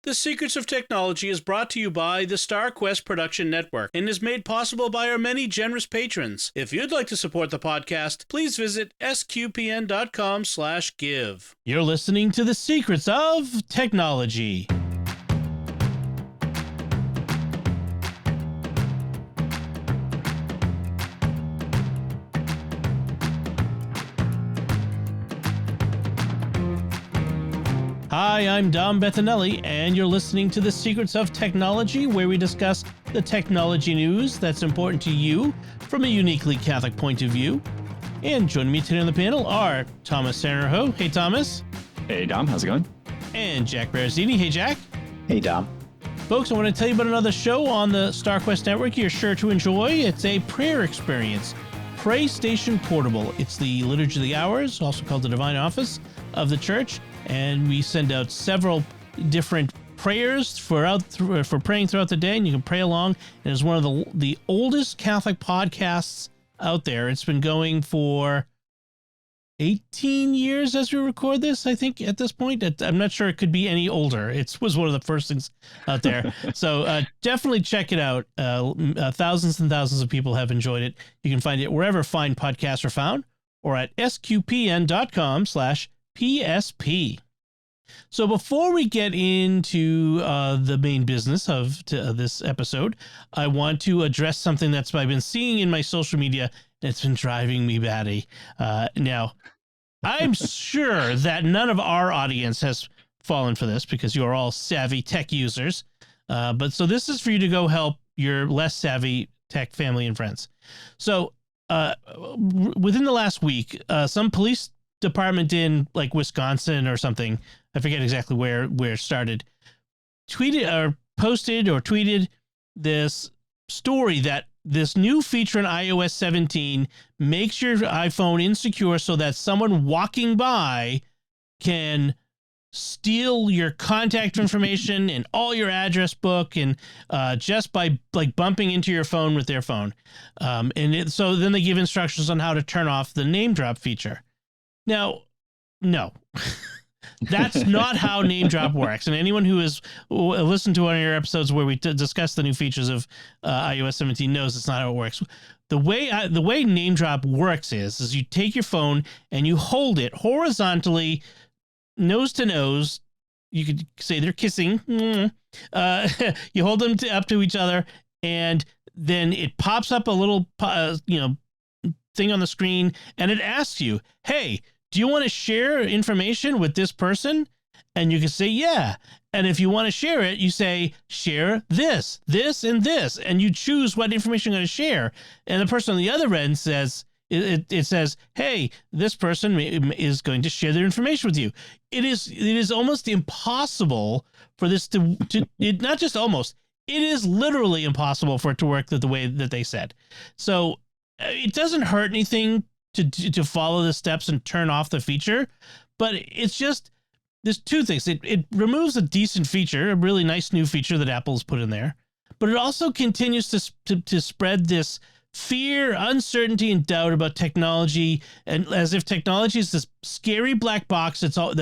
The Secrets of Technology is brought to you by the StarQuest Production Network and is made possible by our many generous patrons. If you'd like to support the podcast, please visit sqpn.com/give. You're listening to The Secrets of Technology. Hi, I'm Dom Bettinelli, and you're listening to The Secrets of Technology, where we discuss the technology news that's important to you from a uniquely Catholic point of view. And joining me today on the panel are Thomas Sanjurjo. Hey, Thomas. Hey, Dom. How's it going? And Jack Baruzzini. Hey, Jack. Hey, Dom. Folks, I want to tell you about another show on the StarQuest Network you're sure to enjoy. It's a prayer experience. Pray Station Portable. It's the Liturgy of the Hours, also called the Divine Office of the Church. And we send out several different prayers for praying throughout the day, and you can pray along. And it's one of the oldest Catholic podcasts out there. It's been going for 18 years as we record this, I think, at this point. I'm not sure it could be any older. It was one of the first things out there. So definitely check it out. Thousands and thousands of people have enjoyed it. You can find it wherever fine podcasts are found or at sqpn.com/PSP. So before we get into the main business of this episode, I want to address something that's I've been seeing in my social media that's been driving me batty. Now, I'm sure that none of our audience has fallen for this because you are all savvy tech users. But so this is for you to go help your less savvy tech family and friends. So within the last week, some police department in like Wisconsin or something, I forget exactly where it started, tweeted this story that this new feature in iOS 17 makes your iPhone insecure so that someone walking by can steal your contact information and all your address book and just by like bumping into your phone with their phone. So then they give instructions on how to turn off the name drop feature. Now, no, that's not how name drop works. And anyone who has listened to one of your episodes where we discuss the new features of iOS 17 knows it's not how it works. The way name drop works is you take your phone and you hold it horizontally, nose to nose. You could say they're kissing. You hold them up to each other, and then it pops up a little, thing on the screen, and it asks you, hey, do you want to share information with this person? And you can say, yeah. And if you want to share it, you say, share this, and this, and you choose what information you're going to share. And the person on the other end says, it says, hey, this person is going to share their information with you. It is almost impossible for this not just almost, it is literally impossible for it to work the way that they said. So it doesn't hurt anything to follow the steps and turn off the feature, but it's just, there's two things. It removes a decent feature, a really nice new feature that Apple's put in there, but it also continues to spread this fear, uncertainty, and doubt about technology, and as if technology is this scary black box it's like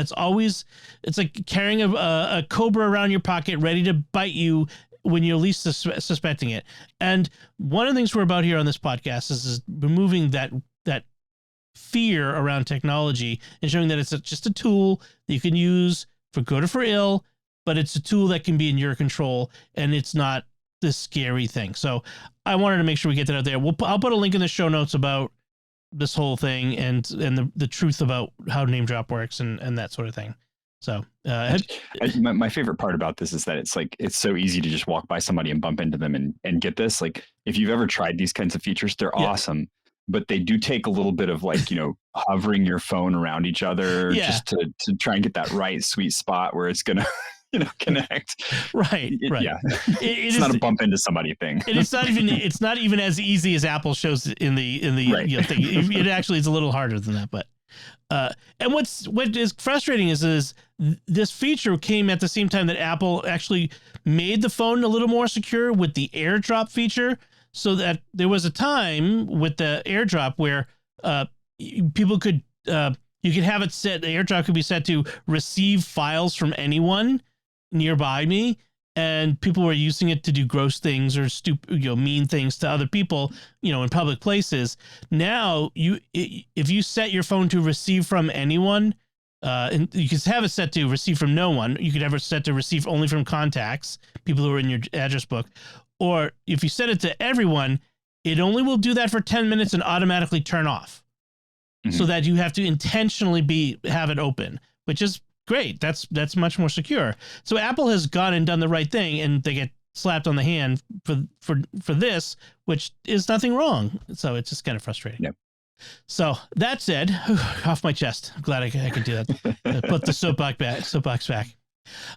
carrying a cobra around your pocket ready to bite you when you're least suspecting it. And one of the things we're about here on this podcast is removing that fear around technology and showing that it's just a tool that you can use for good or for ill, but it's a tool that can be in your control and it's not this scary thing. So I wanted to make sure we get that out there. I'll put a link in the show notes about this whole thing and the truth about how name drop works and that sort of thing. So my favorite part about this is that it's so easy to just walk by somebody and bump into them and get this. Like, if you've ever tried these kinds of features, they're awesome, but they do take a little bit of hovering your phone around each other just to try and get that right sweet spot where it's gonna connect. Right. Yeah. It's not a bump into somebody thing. And it's not even as easy as Apple shows in the thing. It actually is a little harder than that, but and what is frustrating is this feature came at the same time that Apple actually made the phone a little more secure with the AirDrop feature, so that there was a time with the AirDrop where people could you could have it set, the AirDrop could be set to receive files from anyone, nearby me, and people were using it to do gross things or mean things to other people, in public places. Now, if you set your phone to receive from anyone, and you can have it set to receive from no one. You could have it set to receive only from contacts, people who are in your address book. Or if you set it to everyone, it only will do that for 10 minutes and automatically turn off. Mm-hmm. So that you have to intentionally have it open, which is great. That's much more secure. So Apple has gone and done the right thing, and they get slapped on the hand for this, which is nothing wrong. So it's just kind of frustrating. Yep. So that said, off my chest. I'm glad I could do that. Put the soapbox back.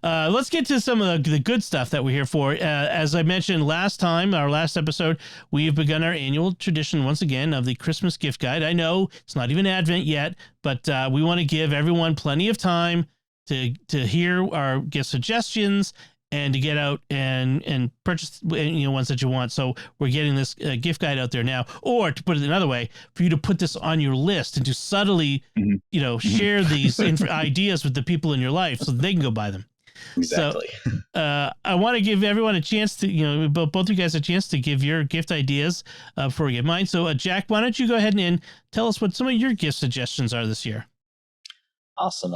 Let's get to some of the good stuff that we're here for. As I mentioned last time, our last episode, we've begun our annual tradition once again of the Christmas gift guide. I know it's not even Advent yet, but we want to give everyone plenty of time to hear our gift suggestions and to get out and purchase ones that you want. So we're getting this gift guide out there now. Or to put it another way, for you to put this on your list and to subtly, share these ideas with the people in your life so they can go buy them. Exactly. So I want to give everyone a chance to, both of you guys a chance to give your gift ideas before we get mine. So Jack, why don't you go ahead and tell us what some of your gift suggestions are this year? Awesome.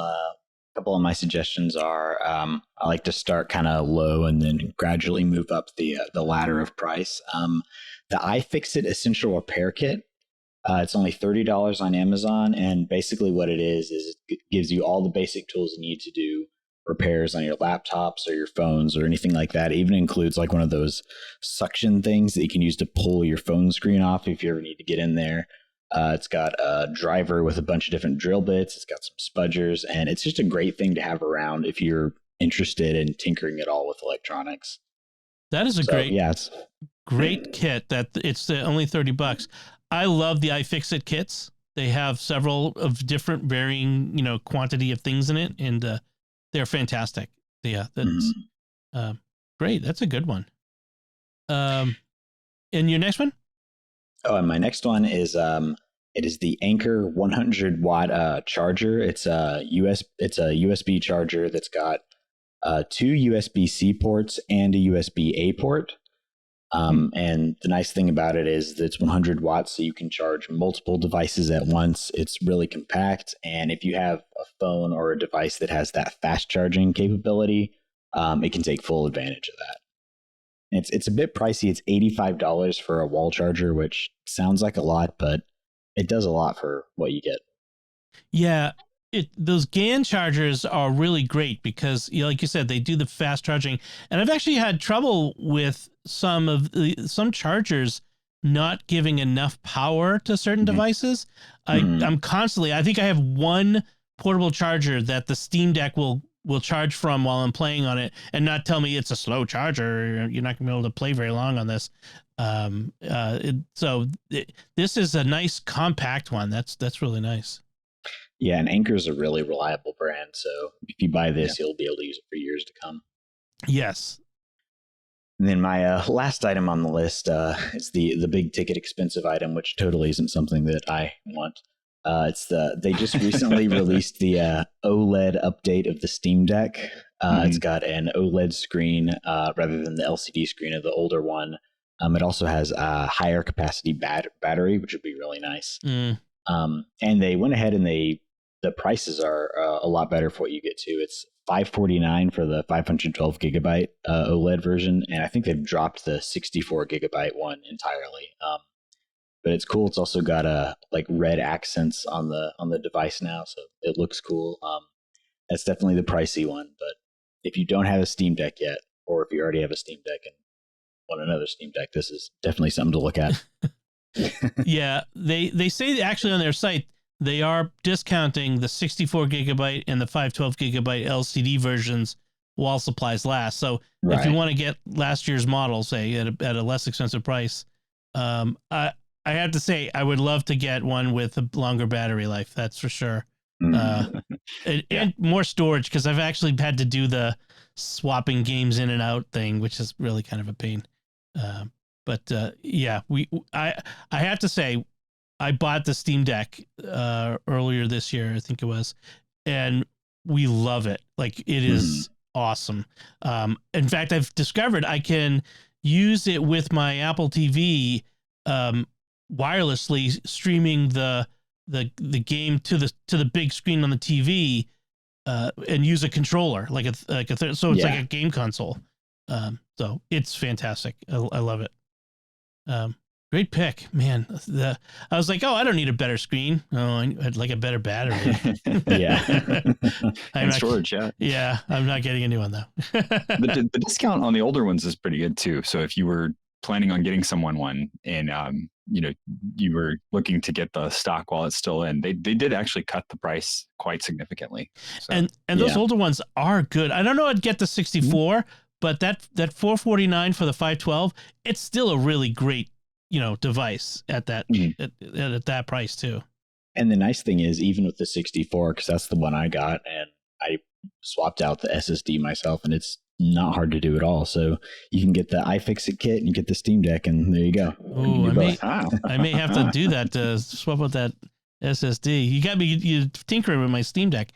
Couple of my suggestions are I like to start kind of low and then gradually move up the ladder of price. The iFixit Essential Repair Kit. It's only $30 on Amazon, and basically what it is it gives you all the basic tools you need to do repairs on your laptops or your phones or anything like that. It even includes like one of those suction things that you can use to pull your phone screen off if you ever need to get in there. It's got a driver with a bunch of different drill bits. It's got some spudgers, and it's just a great thing to have around if you're interested in tinkering at all with electronics. That is great kit. That it's only $30. I love the iFixit kits. They have several of different varying, quantity of things in it, and they're fantastic. Yeah, that's great. That's a good one. And your next one? Oh, and my next one is it is the Anker 100 watt charger. It's a USB charger that's got 2 USB-C ports and a USB-A port. And the nice thing about it is that it's 100 watts, so you can charge multiple devices at once. It's really compact, and if you have a phone or a device that has that fast charging capability, it can take full advantage of that. It's a bit pricey. It's $85 for a wall charger, which sounds like a lot, but it does a lot for what you get. Yeah, those GAN chargers are really great because, like you said, they do the fast charging. And I've actually had trouble with some chargers not giving enough power to certain devices. I'm constantly, I think I have one portable charger that the Steam Deck will charge from while I'm playing on it and not tell me it's a slow charger. You're not gonna be able to play very long on this. This is a nice compact one. That's really nice. Yeah, and Anker is a really reliable brand. So if you buy this, you'll be able to use it for years to come. Yes. And then my last item on the list is the big ticket expensive item, which totally isn't something that I want. They just recently released the OLED update of the Steam Deck. It's got an OLED screen rather than the LCD screen of the older one. It also has a higher capacity battery, which would be really nice. And they went ahead and the prices are a lot better for what you get to. It's $549 for the 512 gigabyte OLED version, and I think they've dropped the 64 gigabyte one entirely. But it's cool. It's also got red accents on the device now, so it looks cool. That's definitely the pricey one. But if you don't have a Steam Deck yet, or if you already have a Steam Deck and want another Steam Deck, this is definitely something to look at. Yeah, they say actually on their site they are discounting the 64 gigabyte and the 512 gigabyte LCD versions while supplies last. So if you want to get last year's model, say at a less expensive price, I have to say I would love to get one with a longer battery life. That's for sure. And more storage, because I've actually had to do the swapping games in and out thing, which is really kind of a pain. I have to say, I bought the Steam Deck earlier this year, I think it was, and we love it. Like, it is awesome. In fact, I've discovered I can use it with my Apple TV, wirelessly streaming the game to the big screen on the TV, and use a controller so it's like a game console. So it's fantastic. I love it. Great pick, man. I was like, oh, I don't need a better screen. Oh, I'd like a better battery. Yeah. And storage, yeah. Yeah, I'm not getting a new one, though. The discount on the older ones is pretty good, too. So if you were planning on getting someone one and, you were looking to get the stock while it's still in, they did actually cut the price quite significantly. So, and those older ones are good. I don't know I'd get the 64, but that $449 for the 512, it's still a really great device at that at that price too. And the nice thing is, even with the 64, because that's the one I got, and I swapped out the SSD myself, and it's not hard to do at all. So you can get the iFixit kit and you get the Steam Deck, and there you go. Oh, I may have to do that to swap out that SSD. You got me you tinkering with my Steam Deck,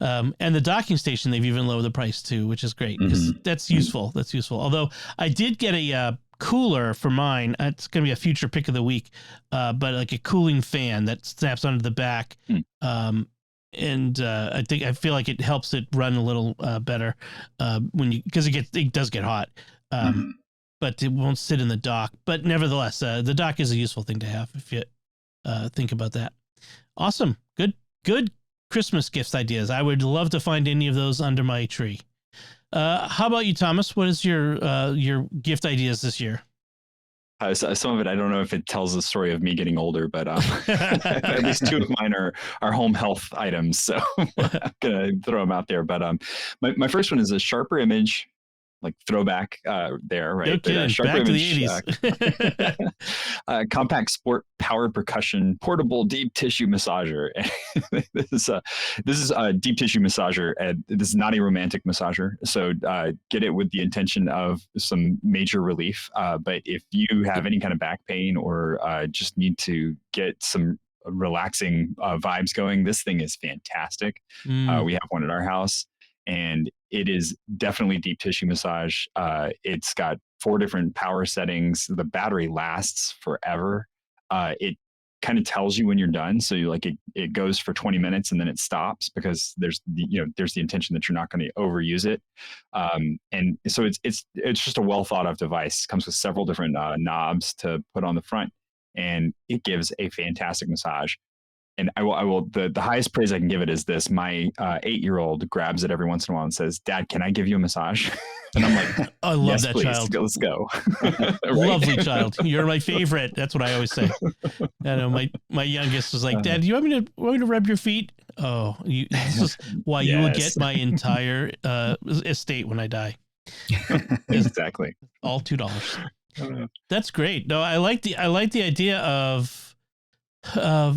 and the docking station. They've even lowered the price too, which is great because that's useful. That's useful. Although I did get a cooler for mine. It's going to be a future pick of the week, but like a cooling fan that snaps onto the back. And I feel like it helps it run a little better because it does get hot, but it won't sit in the dock. But nevertheless, the dock is a useful thing to have if you think about that. Awesome, good Christmas gift ideas. I would love to find any of those under my tree. How about you, Thomas? What is your gift ideas this year? Some of it, I don't know if it tells the story of me getting older, but at least two of mine are home health items. So I'm going to throw them out there. But my first one is a sharper image, like throwback there, right? No kidding. Back to the 80s. Compact sport powered percussion portable deep tissue massager. This is a deep tissue massager. This is not a romantic massager, so get it with the intention of some major relief. But if you have any kind of back pain or just need to get some relaxing vibes going, this thing is fantastic. We have one at our house. And it is definitely deep tissue massage. It's got 4 different power settings. The battery lasts forever. It kind of tells you when you're done. So it goes for 20 minutes and then it stops because there's the intention that you're not going to overuse it. And so it's just a well thought of device. It comes with several different knobs to put on the front, and it gives a fantastic massage. And I will the highest praise I can give it is this. My 8-year-old grabs it every once in a while and says, "Dad, can I give you a massage?" And I'm like, I love yes, that please. child. Let's go. Right? Lovely child. You're my favorite. That's what I always say. I know my youngest was like, "Dad, do you want me to rub your feet?" Oh, this is why you will get my entire estate when I die. Exactly. All $2. That's great. No, I like the idea of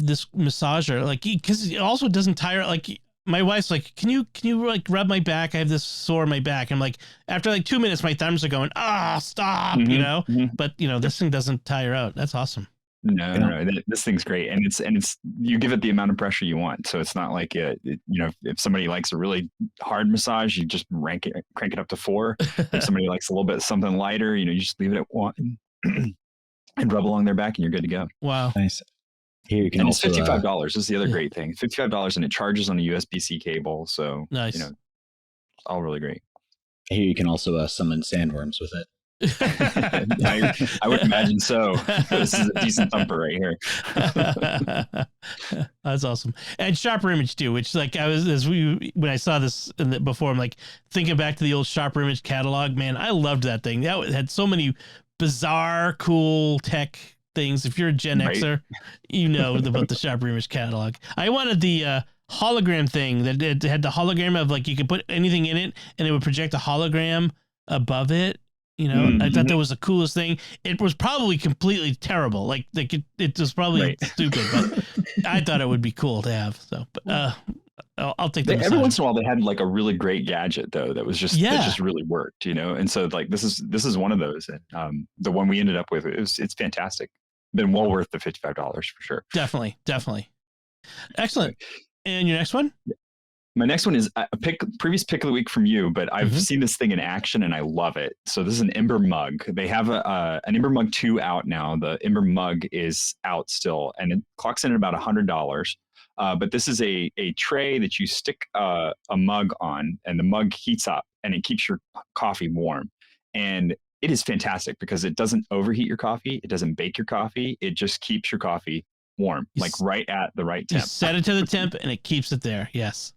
this massager, like, because it also doesn't tire. Like, my wife's like, can you like rub my back? I have this sore in my back. I'm like, after like 2 minutes, my thumbs are going, stop, but this thing doesn't tire out. That's awesome. No, this thing's great. And it's you give it the amount of pressure you want. So it's not like, if somebody likes a really hard massage, you just crank it up to 4. If somebody likes a little bit something lighter, you just leave it at 1 and rub along their back and you're good to go. Wow. Nice. Here you can and also, it's $55. This is the other great thing. $55 and it charges on a USB-C cable. So nice. It's all really great. Here you can also summon sandworms with it. I would imagine so. This is a decent thumper right here. That's awesome. And sharper image too, which like when I saw this before, I'm like thinking back to the old sharper image catalog. Man, I loved that thing. That had so many bizarre, cool tech things. If you're a Gen Xer, you know about the sharper image catalog. I wanted the hologram thing that it had the hologram of like you could put anything in it and it would project a hologram above it. I thought that was the coolest thing. It was probably completely terrible. Like it was probably stupid, but I thought it would be cool to have. So, but I'll take that. Every once in a while, they had like a really great gadget though that was just that just really worked, And so like this is one of those. And the one we ended up with it's fantastic. Been well worth the $55 for sure. Definitely. Excellent. And your next one? My next one is a previous pick of the week from you, but I've seen this thing in action and I love it. So this is an Ember mug. They have an Ember mug 2 out now. The Ember mug is out still, and it clocks in at about $100. But this is a tray that you stick a mug on, and the mug heats up and it keeps your coffee warm. And it is fantastic because it doesn't overheat your coffee. It doesn't bake your coffee. It just keeps your coffee warm, like right at the right temp. You set it to the temp and it keeps it there. Yes.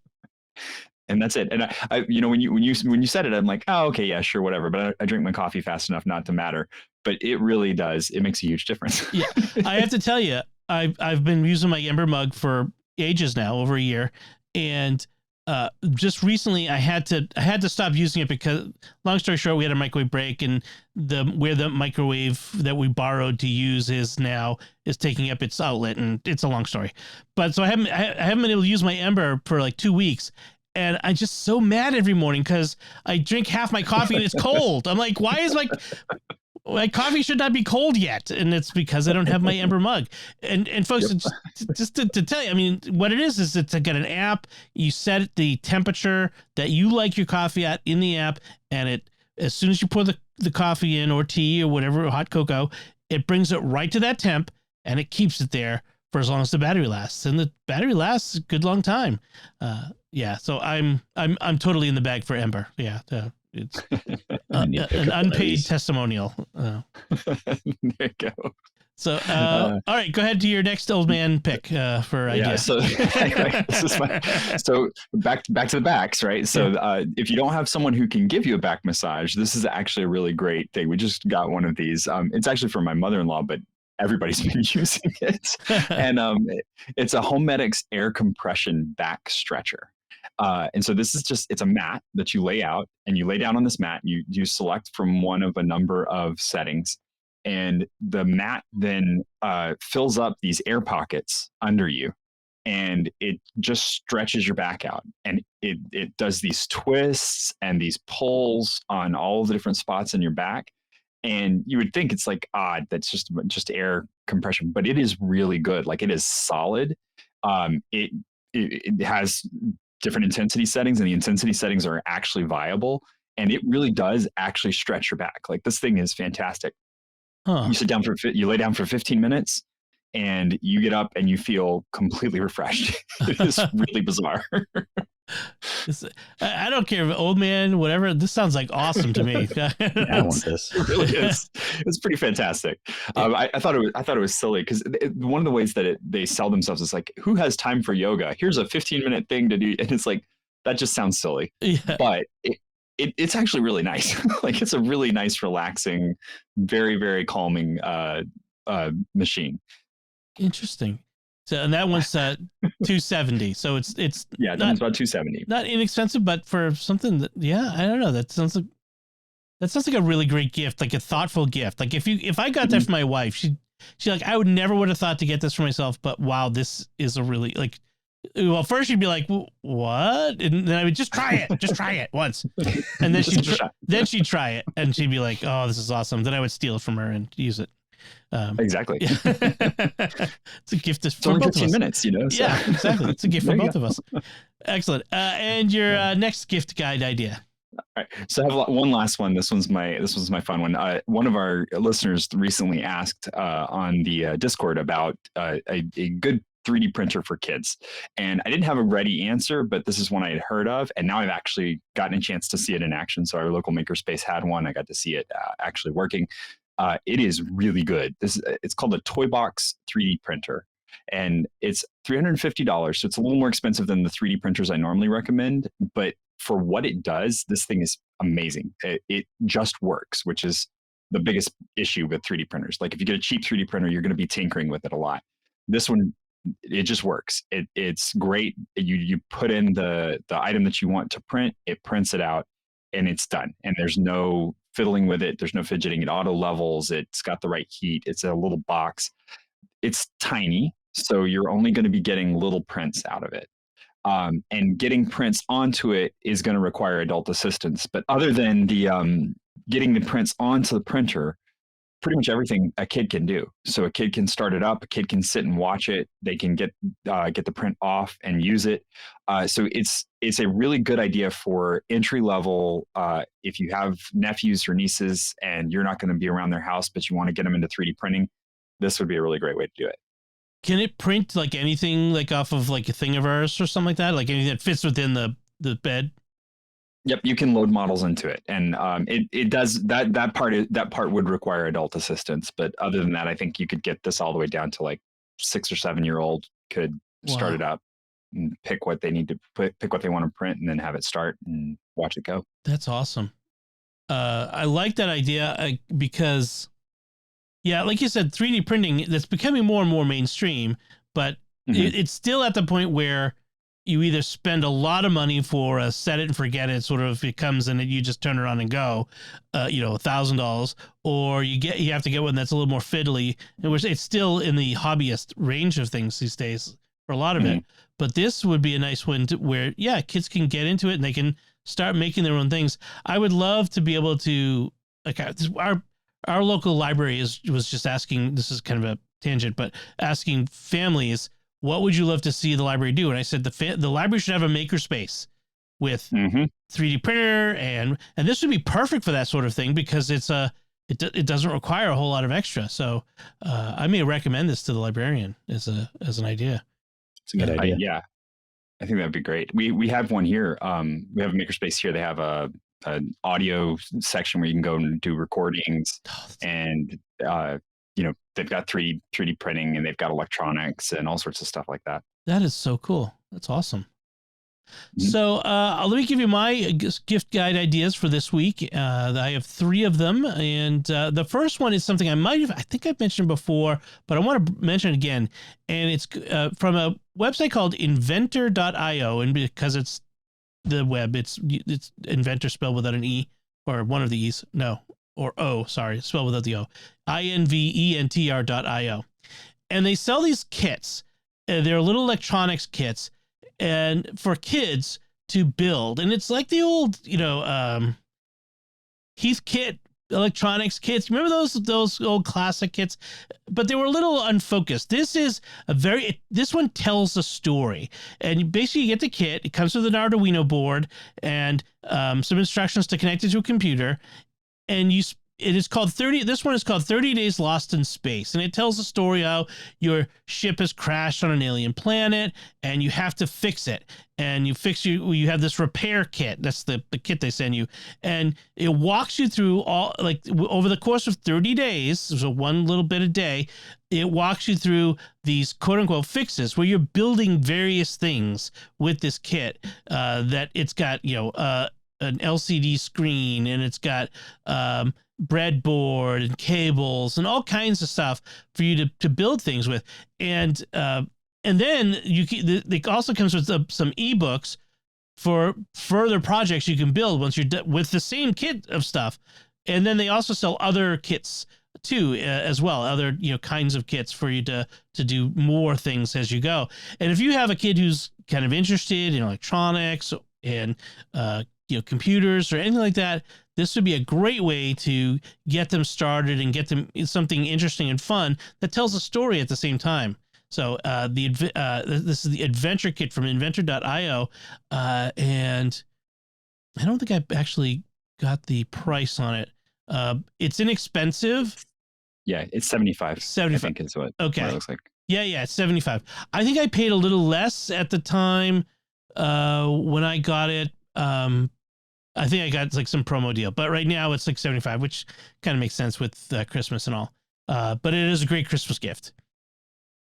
And that's it. And I when you said it, I'm like, oh, okay, yeah, sure, whatever. But I drink my coffee fast enough not to matter. But it really does. It makes a huge difference. Yeah. I have to tell you, I've been using my Ember mug for ages now, over a year. And just recently I had to stop using it because, long story short, we had a microwave break, and where the microwave that we borrowed to use is taking up its outlet, and it's a long story. But so I haven't been able to use my Ember for like 2 weeks, and I'm just so mad every morning because I drink half my coffee and it's cold. I'm like, why is my coffee should not be cold yet? And it's because I don't have my Ember mug. And folks, just to tell you, I mean, what it is it's got an app. You set the temperature that you like your coffee at in the app, and it, as soon as you pour the coffee in, or tea or whatever, or hot cocoa, it brings it right to that temp, and it keeps it there for as long as the battery lasts. And the battery lasts a good long time. Yeah, so I'm totally in the bag for Ember. Yeah, it's an unpaid testimonial. There you go. So, all right, go ahead to your next old man pick for idea. Yeah, so anyway, so back to the backs, right? So if you don't have someone who can give you a back massage, this is actually a really great thing. We just got one of these. It's actually for my mother-in-law, but everybody's been using it. And it's a Homedics air compression back stretcher. And so this is it's a mat that you lay out, and you lay down on this mat. You select from one of a number of settings, and the mat then fills up these air pockets under you, and it just stretches your back out, and it does these twists and these pulls on all of the different spots in your back. And you would think it's like odd, that's just air compression, but it is really good. Like, it is solid. It has different intensity settings, and the intensity settings are actually viable, and it really does actually stretch your back. Like, this thing is fantastic. You you lay down for 15 minutes, and you get up and you feel completely refreshed. It is really bizarre. I don't care if old man, whatever. This sounds like awesome to me. I want this. It really is. It's pretty fantastic. I thought it was silly because one of the ways that they sell themselves is like, who has time for yoga? Here's a 15-minute thing to do, and it's like, that just sounds silly. Yeah. But it's actually really nice. Like, it's a really nice, relaxing, very, very calming machine. Interesting. So, and that one's $270. So it's that one's about $270. Not inexpensive, but for something that, I don't know. That sounds like a really great gift, like a thoughtful gift. Like, if I got that for my wife, she like, I would never would have thought to get this for myself, but wow, this is a really, like, well, first she'd be like, what? And then I would just try it once. And then she'd try it, and she'd be like, oh, this is awesome. Then I would steal it from her and use it. Exactly. It's a gift for only both 15 of us. minutes, you know. So. Yeah, exactly. It's a gift for both of us. Excellent. And your next gift guide idea. All right. So I have one last one. This was my fun one. One of our listeners recently asked on the Discord about a good 3D printer for kids. And I didn't have a ready answer, but this is one I had heard of. And now I've actually gotten a chance to see it in action. So our local makerspace had one. I got to see it actually working. It is really good. It's called a Toy Box 3D printer, and it's $350. So it's a little more expensive than the 3D printers I normally recommend. But for what it does, this thing is amazing. It just works, which is the biggest issue with 3D printers. Like, if you get a cheap 3D printer, you're going to be tinkering with it a lot. This one, it just works. It's great. You put in the item that you want to print, it prints it out, and it's done. And there's no fiddling with it. There's no fidgeting. It auto levels. It's got the right heat. It's a little box. It's tiny, so you're only going to be getting little prints out of it. And getting prints onto it is going to require adult assistance. But other than the getting the prints onto the printer, pretty much everything a kid can do. So a kid can start it up, a kid can sit and watch it, they can get the print off and use it. So it's a really good idea for entry level. If you have nephews or nieces and you're not going to be around their house, but you want to get them into 3D printing, this would be a really great way to do it. Can it print like anything, like off of like a Thingiverse or something like that? Like anything that fits within the bed? Yep, you can load models into it, and it does that part would require adult assistance. But other than that, I think you could get this all the way down to like 6 or 7 year old could start it up and pick what they need to pick what they want to print, and then have it start and watch it go. That's awesome. I like that idea because, yeah, like you said, 3D printing, that's becoming more and more mainstream, but it's still at the point where you either spend a lot of money for a set it and forget it, sort of, it comes in and you just turn it on and go, $1,000, or you have to get one that's a little more fiddly. It's still in the hobbyist range of things these days for a lot of it. But this would be a nice one where, yeah, kids can get into it and they can start making their own things. I would love to be able to, like, our local library was just asking, this is kind of a tangent, but asking families, what would you love to see the library do? And I said the library should have a makerspace with 3D printer, and this would be perfect for that sort of thing because it doesn't require a whole lot of extra. So I may recommend this to the librarian as an idea. It's a good idea. Yeah, I think that'd be great. We have one here. We have a makerspace here. They have an audio section where you can go and do recordings, and they've got 3D printing, and they've got electronics and all sorts of stuff like that. That is so cool. That's awesome. So let me give you my gift guide ideas for this week. I have 3 of them. And the first one is something I think I've mentioned before, but I want to mention it again. And it's from a website called inventor.io. And because it's the web, it's inventor spelled without an E, or one of the E's. No. Or O, sorry, spelled without the O, inventr.io. And they sell these kits. They're little electronics kits, and for kids to build. And it's like the old, Heathkit electronics kits. Remember those old classic kits? But they were a little unfocused. This one tells a story. And you basically get the kit. It comes with an Arduino board and some instructions to connect it to a computer. And this one is called 30 Days Lost in Space. And it tells the story how your ship has crashed on an alien planet and you have to fix it. And you have this repair kit. That's the kit they send you. And it walks you through over the course of 30 days, so one little bit a day, it walks you through these quote unquote fixes where you're building various things with this kit, that it's got, an LCD screen, and it's got breadboard and cables and all kinds of stuff for you to build things with. And then it also comes with some ebooks for further projects you can build once you're done with the same kit of stuff. And then they also sell other kits too, as well, other kinds of kits for you to do more things as you go. And if you have a kid who's kind of interested in electronics and computers or anything like that, this would be a great way to get them started and get them something interesting and fun that tells a story at the same time. So this is the adventure kit from inventor.io, and I don't think I actually got the price on it. It's inexpensive. Yeah, it's $75. I think is what it looks like. Yeah, it's $75. I think I paid a little less at the time when I got it. I think I got like some promo deal, but right now it's like $75, which kind of makes sense with Christmas and all. But it is a great Christmas gift.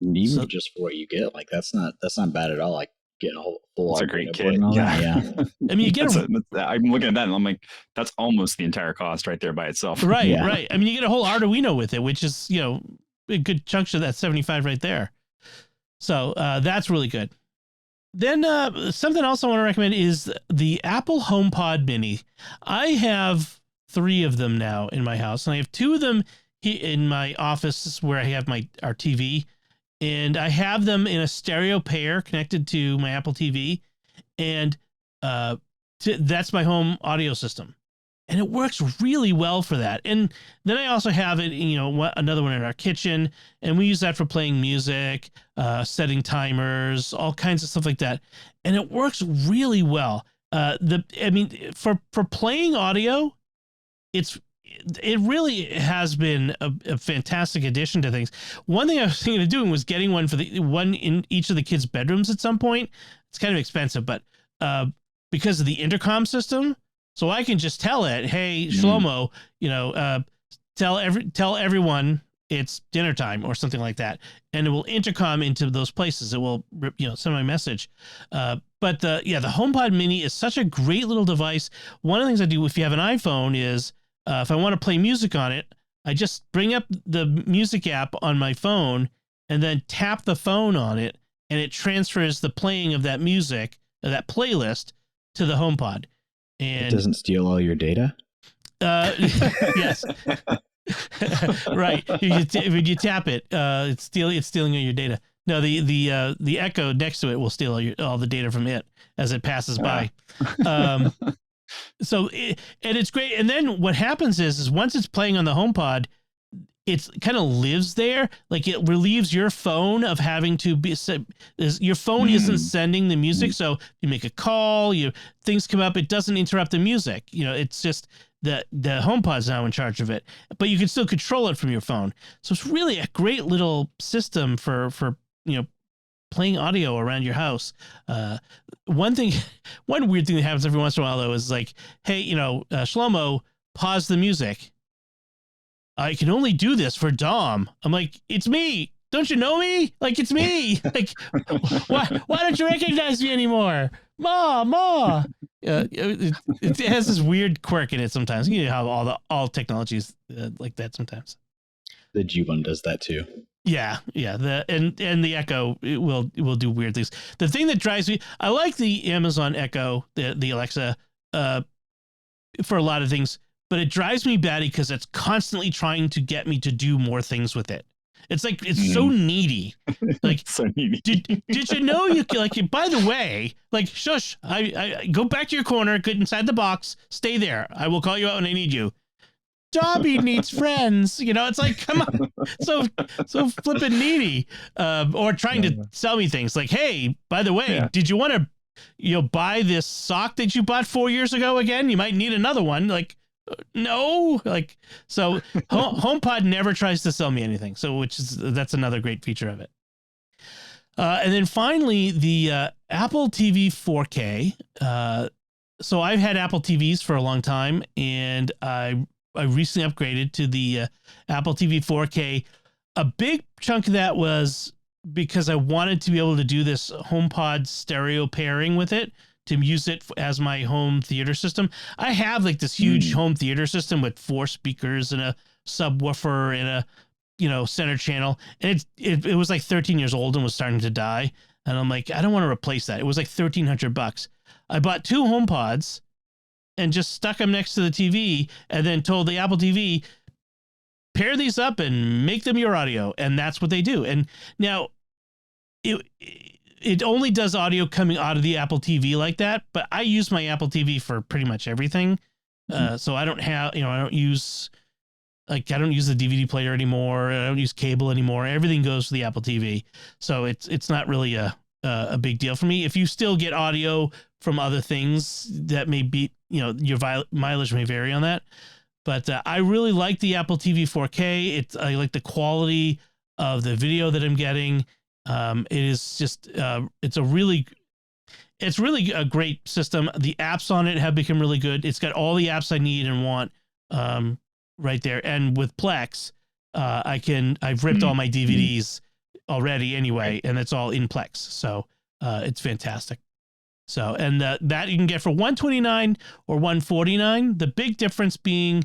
Even just for what you get, like that's not bad at all. Like getting a whole full. It's a great kit. Yeah. I mean, you get I'm looking at that and I'm like, that's almost the entire cost right there by itself. Right. I mean, you get a whole Arduino with it, which is a good chunk of that 75 right there. So that's really good. Then something else I want to recommend is the Apple HomePod Mini. I have 3 of them now in my house, and I have 2 of them in my office where I have our TV, and I have them in a stereo pair connected to my Apple TV, and that's my home audio system. And it works really well for that. And then I also have it, another one in our kitchen, and we use that for playing music, setting timers, all kinds of stuff like that. And it works really well. For playing audio, it really has been a fantastic addition to things. One thing I was thinking of doing was getting one one in each of the kids' bedrooms at some point. It's kind of expensive, but because of the intercom system, so I can just tell it, hey, Shlomo, tell everyone it's dinner time or something like that, and it will intercom into those places. It will send my message. But the HomePod Mini is such a great little device. One of the things I do if you have an iPhone is if I want to play music on it, I just bring up the music app on my phone and then tap the phone on it, and it transfers the playing of that music, that playlist, to the HomePod. And it doesn't steal all your data? Yes. Right. If you tap it, it's stealing all your data. No, the Echo next to it will steal all the data from it as it passes by. And it's great. And then what happens is once it's playing on the HomePod, it kind of lives there. Like it relieves your phone of having to be. Your phone isn't sending the music, so you make a call, things come up. It doesn't interrupt the music. It's just the HomePod's now in charge of it, but you can still control it from your phone. So it's really a great little system for playing audio around your house. One weird thing that happens every once in a while though is like, hey, Shlomo, pause the music. I can only do this for Dom. I'm like, it's me. Don't you know me? Like, it's me. Like, why don't you recognize me anymore? Ma. It has this weird quirk in it sometimes. You know how all technology is like that sometimes. The G one does that too. Yeah. And the Echo will do weird things. The thing that drives me, I like the Amazon Echo, the Alexa, for a lot of things. But it drives me batty because it's constantly trying to get me to do more things with it. It's like, it's so needy. Like, so needy. Did you know you like, by the way, like, shush, I go back to your corner, get inside the box, stay there. I will call you out when I need you. Dobby needs friends. It's like, come on. So flippin' needy. Or trying to sell me things like, hey, by the way, did you want to, buy this sock that you bought 4 years ago again? You might need another one. Like, no, like, so HomePod never tries to sell me anything. So that's another great feature of it. And then finally the Apple TV 4K. So I've had Apple TVs for a long time, and I recently upgraded to the Apple TV 4K. A big chunk of that was because I wanted to be able to do this HomePod stereo pairing with it, to use it as my home theater system. I have like this huge home theater system with 4 speakers and a subwoofer and a, center channel. And it was like 13 years old and was starting to die. And I'm like, I don't want to replace that. It was like $1,300. I bought 2 HomePods and just stuck them next to the TV and then told the Apple TV, pair these up and make them your audio. And that's what they do. And now it only does audio coming out of the Apple TV like that, but I use my Apple TV for pretty much everything. So I don't have, I don't use the DVD player anymore. I don't use cable anymore. Everything goes to the Apple TV. So it's not really a big deal for me. If you still get audio from other things, that may be, your mileage may vary on that. But I really like the Apple TV 4K. I like the quality of the video that I'm getting. It is just, it's really a great system. The apps on it have become really good. It's got all the apps I need and want, right there. And with Plex, I've ripped all my DVDs already anyway, and it's all in Plex. So, it's fantastic. So, and that you can get for $129 or $149. The big difference being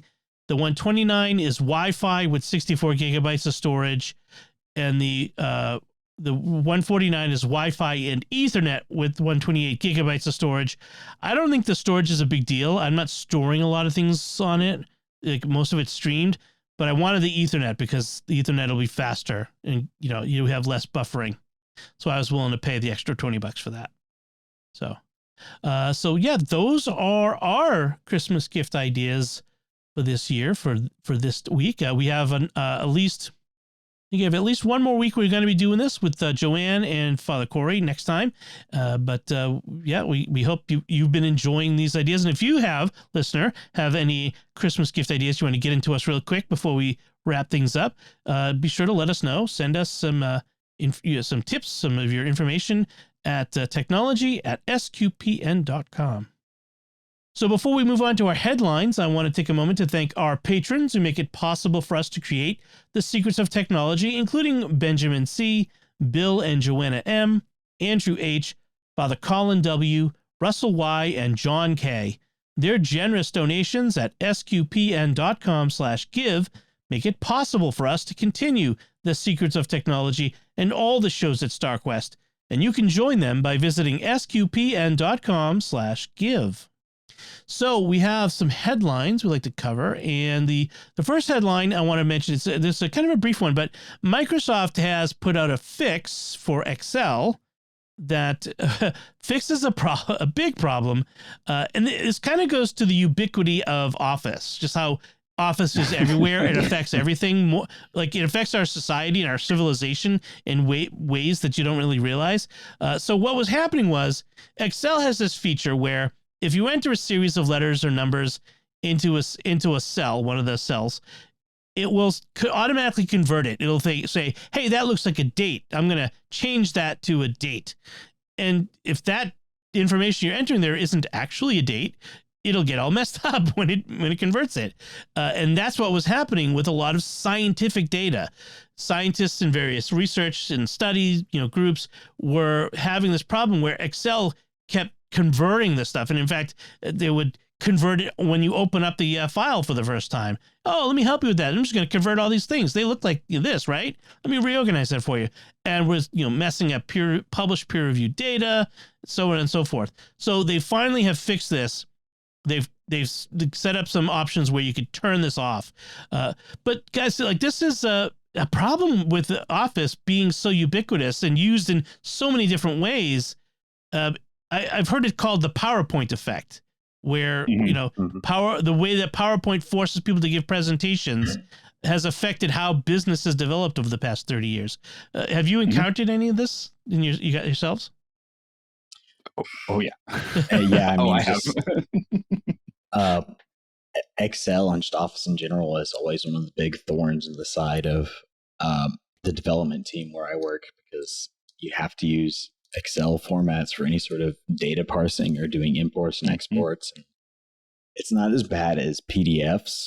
the $129 is Wi-Fi with 64 gigabytes of storage, and the $149 is Wi-Fi and Ethernet with 128 gigabytes of storage. I don't think the storage is a big deal. I'm not storing a lot of things on it. Like, most of it's streamed, but I wanted the Ethernet because the Ethernet will be faster and, you have less buffering. So I was willing to pay the extra $20 for that. So So yeah, those are our Christmas gift ideas for this year, for this week. We have at least one more week we're going to be doing this with Joanne and Father Corey next time. But we hope you've been enjoying these ideas. And if you listener, have any Christmas gift ideas you want to get into us real quick before we wrap things up, be sure to let us know. Send us some tips, some of your information at technology@sqpn.com. So before we move on to our headlines, I want to take a moment to thank our patrons who make it possible for us to create The Secrets of Technology, including Benjamin C., Bill and Joanna M., Andrew H., Father Colin W., Russell Y., and John K. Their generous donations at sqpn.com/give make it possible for us to continue The Secrets of Technology and all the shows at StarQuest, and you can join them by visiting sqpn.com/give. So we have some headlines we'd like to cover, and the first headline I want to mention is this is a kind of a brief one, but Microsoft has put out a fix for Excel that fixes a big problem, and this kind of goes to the ubiquity of Office, just how Office is everywhere. It affects everything. More, like, it affects our society and our civilization in ways that you don't really realize. So what was happening was Excel has this feature where if you enter a series of letters or numbers into a cell, one of the cells, it will automatically convert it. It'll say, hey, that looks like a date. I'm going to change that to a date. And if that information you're entering there isn't actually a date, it'll get all messed up when it converts it. And that's what was happening with a lot of scientific data. Scientists in various research and study groups were having this problem where Excel kept converting this stuff. And in fact, they would convert it when you open up the file for the first time. Oh, let me help you with that. I'm just going to convert all these things. They look like this, right? Let me reorganize that for you. And was messing up published peer-reviewed data, so on and so forth. So they finally have fixed this. They've set up some options where you could turn this off. But guys, like, this is a problem with Office being so ubiquitous and used in so many different ways. I've heard it called the PowerPoint effect, where the way that PowerPoint forces people to give presentations has affected how business has developed over the past 30 years. Have you encountered any of this in yourselves? Oh yeah. Yeah, I mean, I have. Excel and just Office in general is always one of the big thorns in the side of the development team where I work, because you have to use Excel formats for any sort of data parsing or doing imports and exports. It's not as bad as PDFs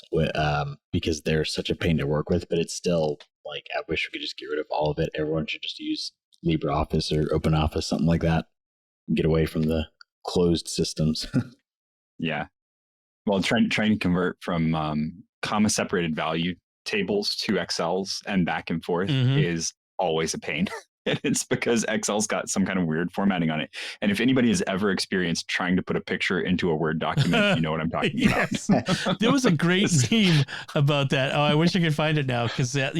because they're such a pain to work with, but it's still like, I wish we could just get rid of all of it. Everyone should just use LibreOffice or OpenOffice, something like that, and get away from the closed systems. Yeah. Well, trying to convert from comma separated value tables to Excels and back and forth is always a pain. And it's because Excel's got some kind of weird formatting on it. And if anybody has ever experienced trying to put a picture into a Word document, you know what I'm talking about. There was a great meme about that. Oh, I wish I could find it now, because it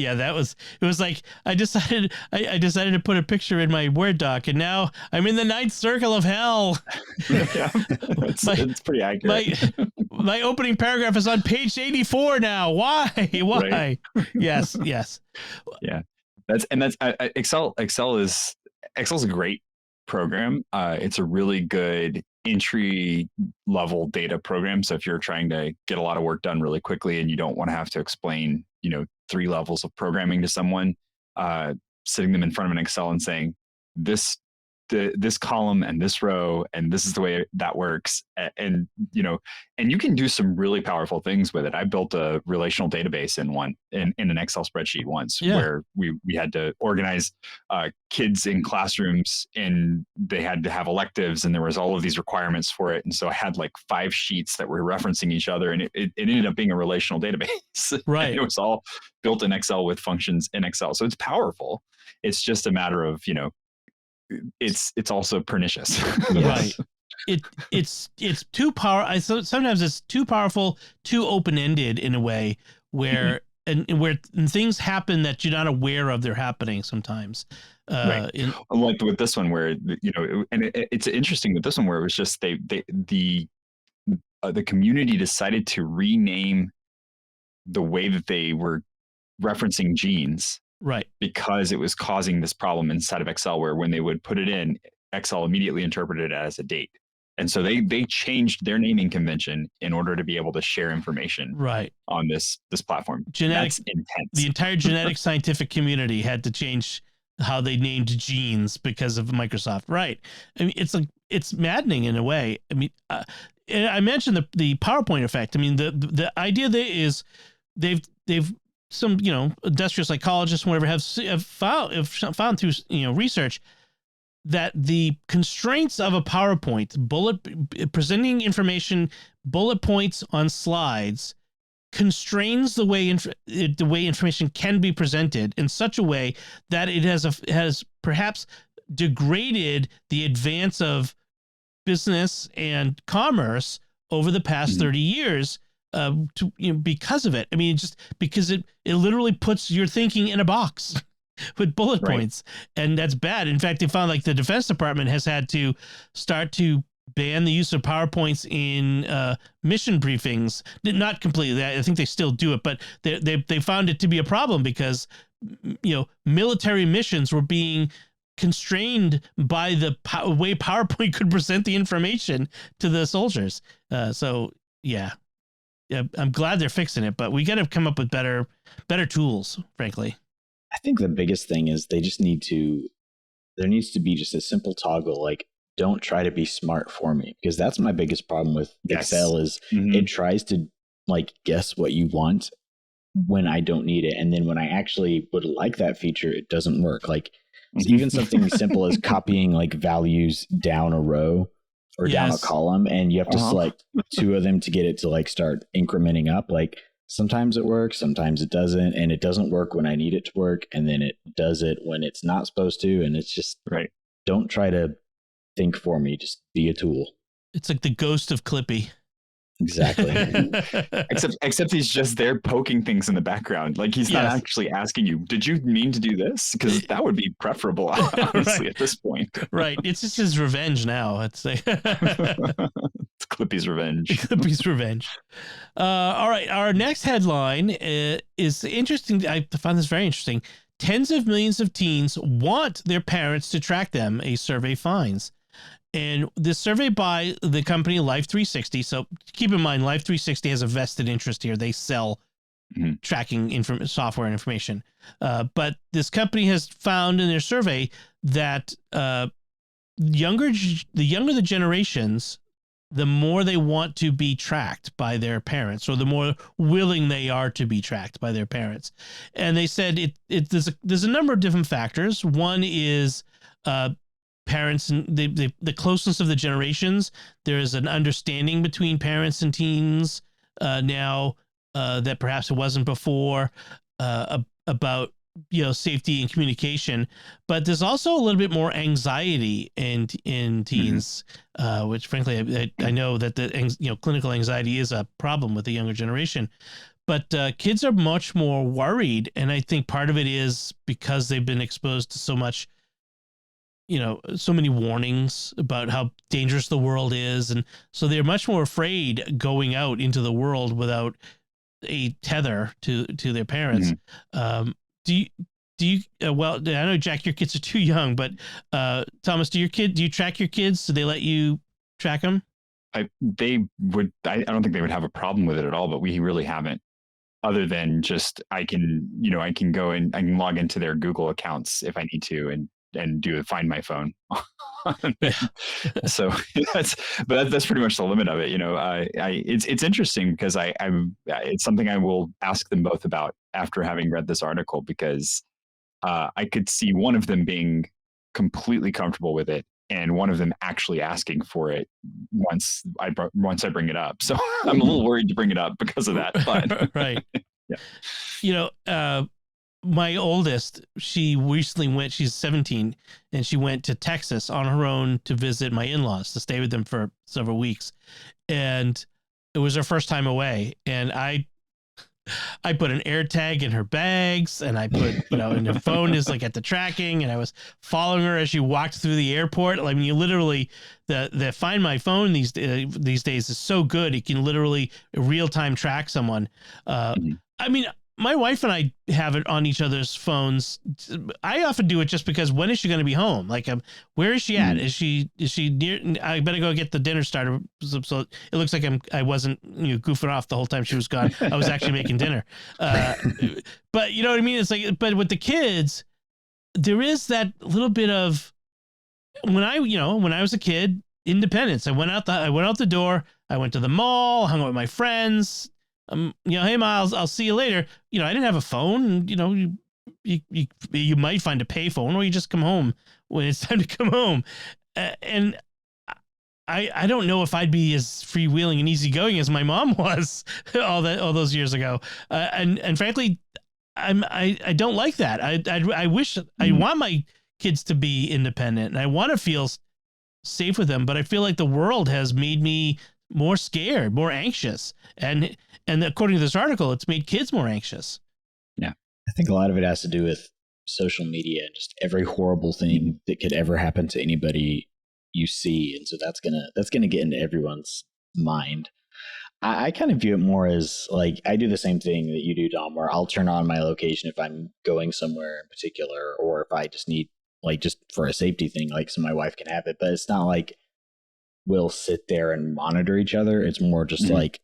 was like, I decided to put a picture in my Word doc, and now I'm in the ninth circle of hell. Yeah, it's pretty accurate. My opening paragraph is on page 84 now. Why? Right. Yes. Yeah. Excel is a great program. It's a really good entry level data program. So if you're trying to get a lot of work done really quickly and you don't want to have to explain, 3 levels of programming to someone, sitting them in front of an Excel and saying this column and this row, and this is the way that works. And you can do some really powerful things with it. I built a relational database in an Excel spreadsheet once, where we had to organize kids in classrooms, and they had to have electives, and there was all of these requirements for it. And so I had like 5 sheets that were referencing each other, and it ended up being a relational database. Right. It was all built in Excel with functions in Excel. So it's powerful. It's just a matter of, it's also pernicious. Right. It's too sometimes it's too powerful, too open-ended in a way where and things happen that you're not aware of they're happening sometimes. Right. Like with this one where, and it's interesting with this one where it was just the community decided to rename the way that they were referencing genes, right, because it was causing this problem inside of Excel where when they would put it in, Excel immediately interpreted it as a date. And so they changed their naming convention in order to be able to share information right on this platform. That's intense. The entire genetic scientific community had to change how they named genes because of Microsoft. Right. I mean, it's maddening in a way. I mean, I mentioned the PowerPoint effect. I mean, the idea there is they've some, industrial psychologists, whatever, have found through, research that the constraints of a PowerPoint presenting information, bullet points on slides, constrains the way information can be presented in such a way that it has perhaps degraded the advance of business and commerce over the past 30 years because of it. I mean, just because it literally puts your thinking in a box with bullet points, and that's bad. In fact, they found like the Defense Department has had to start to ban the use of PowerPoints in mission briefings. Not completely. I think they still do it, but they found it to be a problem because military missions were being constrained by the way PowerPoint could present the information to the soldiers. So yeah, I'm glad they're fixing it, but we got to come up with better tools, frankly. I think the biggest thing is there needs to be just a simple toggle, like, don't try to be smart for me, because that's my biggest problem with Excel is it tries to like guess what you want when I don't need it. And then when I actually would like that feature, it doesn't work. Like even something as simple as copying like values down a row or down a column, and you have to select two of them to get it to like start incrementing up. Like sometimes it works, sometimes it doesn't, and it doesn't work when I need it to work, and then it does it when it's not supposed to. And it's just don't try to think for me, just be a tool. It's like the ghost of Clippy. Exactly. except he's just there poking things in the background. Like he's not actually asking you, did you mean to do this? Because that would be preferable, honestly, at this point. Right. It's just his revenge now. It's like it's Clippy's revenge. Clippy's revenge. All right. Our next headline is interesting. I found this very interesting. Tens of millions of teens want their parents to track them, a survey finds. And this survey by the company Life360. So keep in mind, Life360 has a vested interest here. They sell tracking software and information. But this company has found in their survey that the younger the generations, the more they want to be tracked by their parents, or the more willing they are to be tracked by their parents. And they said there's a number of different factors. One is parents and the closeness of the generations. There is an understanding between parents and teens now that perhaps it wasn't before about safety and communication. But there's also a little bit more anxiety in teens, which frankly I know that the clinical anxiety is a problem with the younger generation. But kids are much more worried, and I think part of it is because they've been exposed to so much. So many warnings about how dangerous the world is. And so they're much more afraid going out into the world without a tether to their parents. Do you, well, I know, Jack, your kids are too young, but Thomas, do you track your kids? Do they let you track them? I don't think they would have a problem with it at all, but we really haven't. Other than just, I can go in, I can log into their Google accounts if I need to, and do find my phone. So that's pretty much the limit of it. It's interesting because it's something I will ask them both about after having read this article, because I could see one of them being completely comfortable with it, and one of them actually asking for it once I bring it up. So I'm a little worried to bring it up because of that. But right. My oldest, she recently went, she's 17, and she went to Texas on her own to visit my in-laws, to stay with them for several weeks. And it was her first time away. And I I put an air tag in her bags, and I put, and her phone is like at the tracking, and I was following her as she walked through the airport. I mean, you literally, the Find My Phone these days is so good. It can literally real time track someone. I mean, my wife and I have it on each other's phones. I often do it just because when is she going to be home? Like, where is she at? Is she near? I better go get the dinner started. So it looks like I wasn't goofing off the whole time she was gone. I was actually making dinner. But you know what I mean? It's like, but with the kids, there is that little bit of when I was a kid, independence. I went out the door. I went to the mall, hung out with my friends. Hey Miles, I'll see you later. I didn't have a phone. You might find a pay phone, or you just come home when it's time to come home. And I don't know if I'd be as freewheeling and easygoing as my mom was all those years ago. And frankly, I don't like that. I wish I want my kids to be independent, and I want to feel safe with them. But I feel like the world has made me more scared, more anxious, and according to this article, it's made kids more anxious. Yeah, I think a lot of it has to do with social media and just every horrible thing that could ever happen to anybody you see, and so that's gonna get into everyone's mind. I kind of view it more as like I do the same thing that you do, Dom, where I'll turn on my location if I'm going somewhere in particular, or if I just need just for a safety thing, so my wife can have it. But it's not like we'll sit there and monitor each other. It's more just like,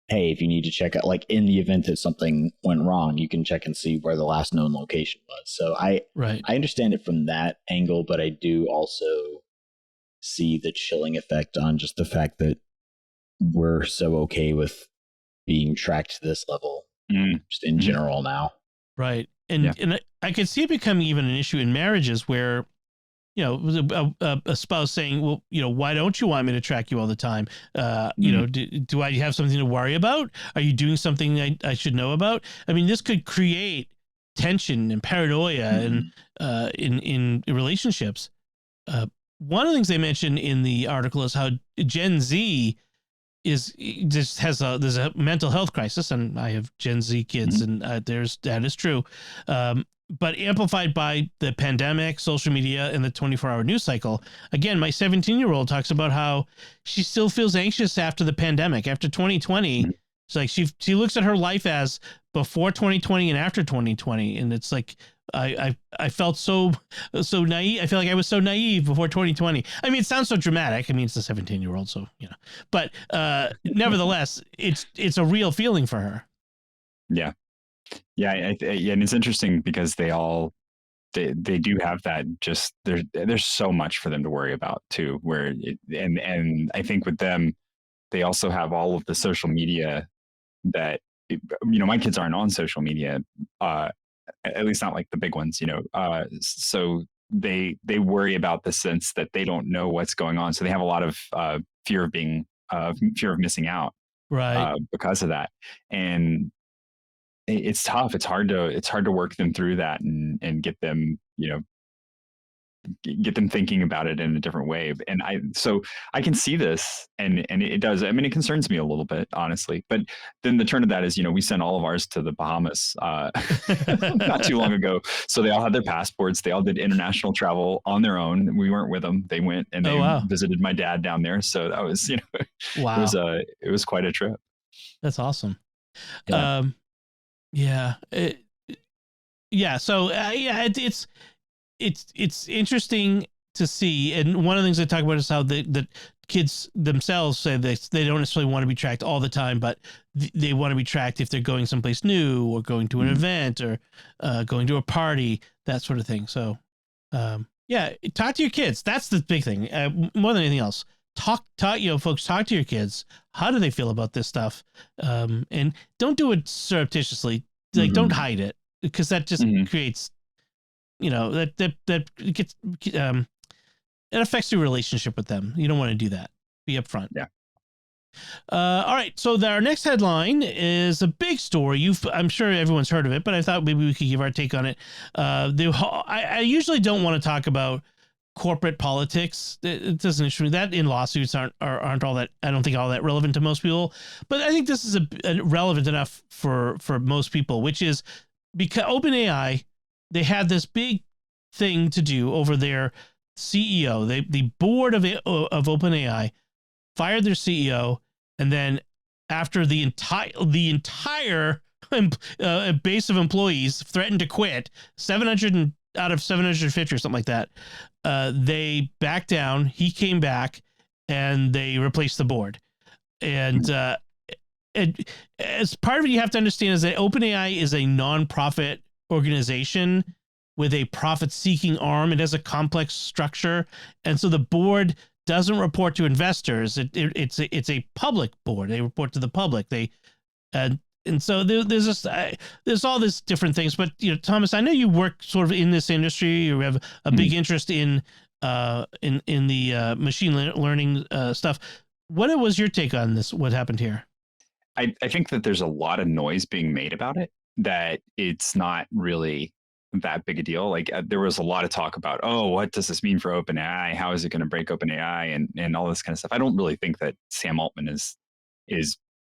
hey, if you need to check out, in the event that something went wrong, you can check and see where the last known location was. So I understand it from that angle, but I do also see the chilling effect on just the fact that we're so okay with being tracked to this level, just in general now. Right. And I could see it becoming even an issue in marriages where, a spouse saying, well, why don't you want me to track you all the time? Do I have something to worry about? Are you doing something I should know about? I mean, this could create tension and paranoia in relationships. One of the things they mentioned in the article is how Gen Z there's a mental health crisis, and I have Gen Z kids, and that is true. But amplified by the pandemic, social media, and the 24-hour news cycle. Again, my 17-year-old talks about how she still feels anxious after the pandemic, after 2020. It's like she looks at her life as before 2020 and after 2020, and it's like I felt so naive. I feel like I was so naive before 2020. I mean, it sounds so dramatic. I mean, it's a 17-year-old, so but nevertheless, it's a real feeling for her. Yeah. Yeah, and it's interesting because they do have that. Just there's so much for them to worry about too. And I think with them, they also have all of the social media that my kids aren't on social media, at least not like the big ones. So they worry about the sense that they don't know what's going on. So they have a lot of fear of missing out, right? Because of that, and it's tough. It's hard to work them through that and get them, get them thinking about it in a different way. And so I can see this, and it does. I mean, it concerns me a little bit, honestly. But then the turn of that is, we sent all of ours to the Bahamas not too long ago. So they all had their passports. They all did international travel on their own. We weren't with them. They went and they visited my dad down there. So that was, wow. It was quite a trip. That's awesome. Yeah. So it's interesting to see, and one of the things they talk about is how the kids themselves say they don't necessarily want to be tracked all the time, but they want to be tracked if they're going someplace new or going to an event or going to a party, that sort of thing. So talk to your kids. That's the big thing, more than anything else. Talk, folks, talk to your kids. How do they feel about this stuff? And don't do it surreptitiously. Don't hide it, because that just creates, that gets, it affects your relationship with them. You don't want to do that. Be upfront. Yeah. All right. So our next headline is a big story. I'm sure everyone's heard of it, but I thought maybe we could give our take on it. I usually don't want to talk about corporate politics. It doesn't interest me. That in lawsuits aren't all that, I don't think all that relevant to most people. But I think this is relevant enough for most people, which is because OpenAI, they had this big thing to do over their CEO. The board of OpenAI fired their CEO, and then after the entire base of employees threatened to quit, 700 out of 750 or something like that, they backed down. He came back, and they replaced the board. And as part of it, you have to understand is that OpenAI is a nonprofit organization with a profit-seeking arm. It has a complex structure, and so the board doesn't report to investors. It's a public board. They report to the public. And so there's all these different things. But Thomas, I know you work sort of in this industry. You have a big interest in the machine learning stuff. What was your take on this? What happened here? I think that there's a lot of noise being made about it, that it's not really that big a deal. Like there was a lot of talk about, oh, what does this mean for OpenAI? How is it going to break OpenAI and all this kind of stuff? I don't really think that Sam Altman is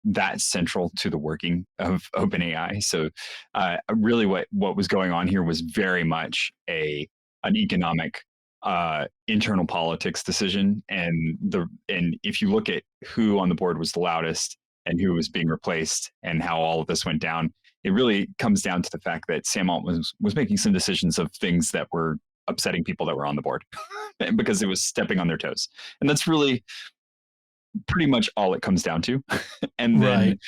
that central to the working of OpenAI. So really what was going on here was very much an economic internal politics decision. And if you look at who on the board was the loudest and who was being replaced and how all of this went down, it really comes down to the fact that Sam Altman was making some decisions of things that were upsetting people that were on the board because it was stepping on their toes. And that's really pretty much all it comes down to. And then,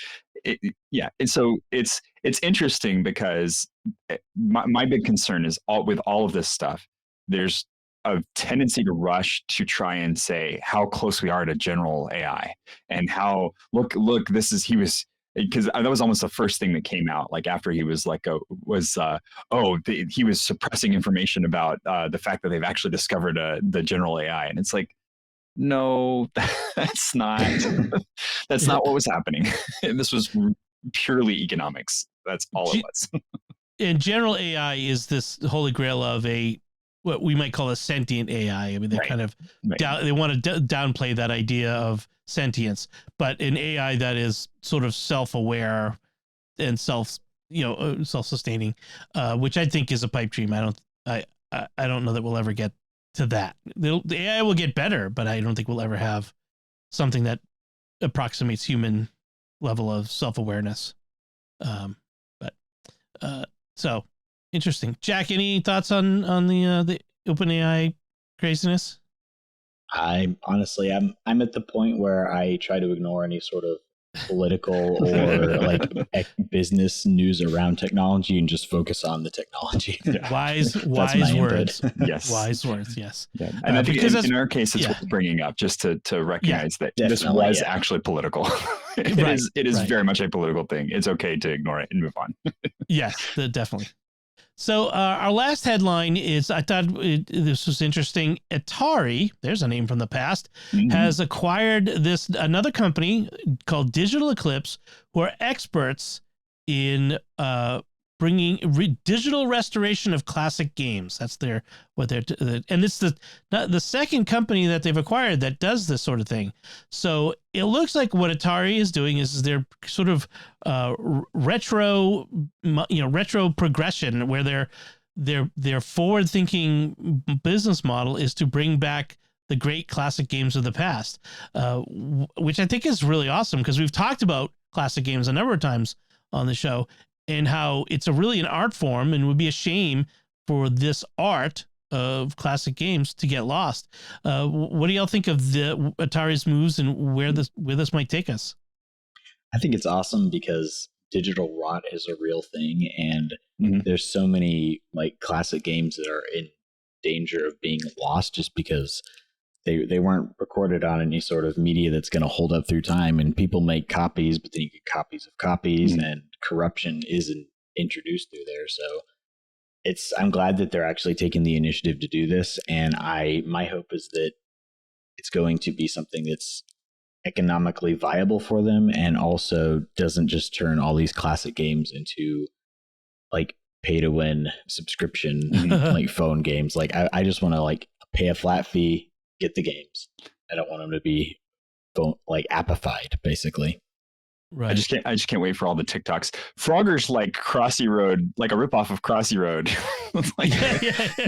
and so it's interesting because my big concern is with all of this stuff, there's a tendency to rush to try and say how close we are to general AI and how look, because that was almost the first thing that came out, like after he was he was suppressing information about the fact that they've actually discovered the general AI. And it's like, no, that's not not what was happening. This was purely economics. That's all it was. And general AI is this holy grail of what we might call a sentient AI. I mean, they kind of they want to downplay that idea of sentience, but an AI that is sort of self-aware and self-sustaining, which I think is a pipe dream. I don't know that we'll ever get to that. The AI will get better, but I don't think we'll ever have something that approximates human level of self-awareness. So interesting. Jack, any thoughts on the OpenAI craziness? I'm at the point where I try to ignore any sort of political or like business news around technology and just focus on the technology. Wise words. Yes. Wise words. Yes. Yeah. And I think in our case, it's worth bringing up just to recognize that this was actually political. It is very much a political thing. It's okay to ignore it and move on. Yes, definitely. So our last headline is, I thought this was interesting. Atari, there's a name from the past, has acquired another company called Digital Eclipse, who are experts in bringing digital restoration of classic games. That's and it's the second company that they've acquired that does this sort of thing. So it looks like what Atari is doing is they're sort of retro progression, where their forward-thinking business model is to bring back the great classic games of the past, which I think is really awesome, because we've talked about classic games a number of times on the show, and how it's really an art form, and would be a shame for this art of classic games to get lost. What do y'all think of the Atari's moves and where this might take us? I think it's awesome because digital rot is a real thing, and there's so many like classic games that are in danger of being lost just because they weren't recorded on any sort of media that's going to hold up through time, and people make copies, but then you get copies of copies, and corruption isn't introduced through there. So I'm glad that they're actually taking the initiative to do this, and my hope is that it's going to be something that's economically viable for them, and also doesn't just turn all these classic games into like pay to win subscription like phone games. Like I just want to like pay a flat fee, get the games. I don't want them to be like appified, basically. Right. I just can't wait for all the TikToks. Frogger's like Crossy Road, like a ripoff of Crossy Road. Like,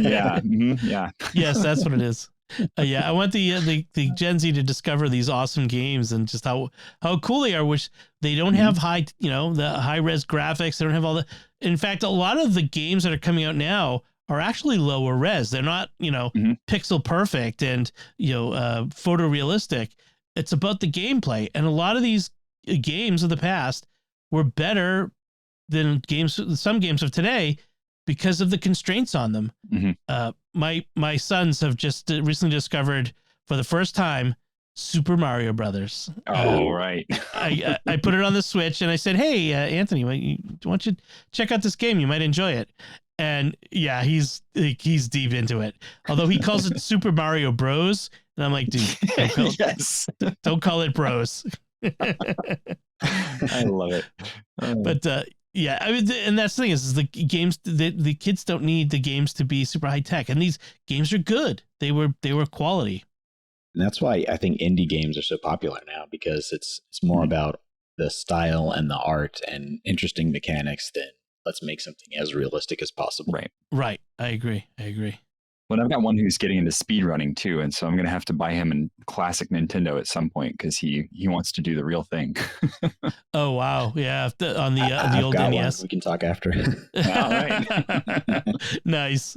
yeah. Yes, that's what it is. I want the Gen Z to discover these awesome games and just how cool they are. Which they don't have the high res graphics. They don't have all the. In fact, a lot of the games that are coming out now are actually lower res. They're not pixel perfect and photorealistic. It's about the gameplay, and a lot of these games of the past were better than some games of today because of the constraints on them. My sons have just recently discovered for the first time Super Mario Brothers. Right. I put it on the Switch and I said, "Hey, Anthony, why don't you check out this game? You might enjoy it." And yeah, he's deep into it. Although he calls it Super Mario Bros, and I'm like, dude, don't call it Bros. I love it. But I mean, and that's the thing is the games, the kids don't need the games to be super high tech, and these games are good. They were quality. And that's why I think indie games are so popular now, because it's more about the style and the art and interesting mechanics than let's make something as realistic as possible. Right. I agree. Well, I've got one who's getting into speed running too, and so I'm going to have to buy him a classic Nintendo at some point because he wants to do the real thing. Oh wow, yeah, on the old NES. We can talk after. All right. Nice.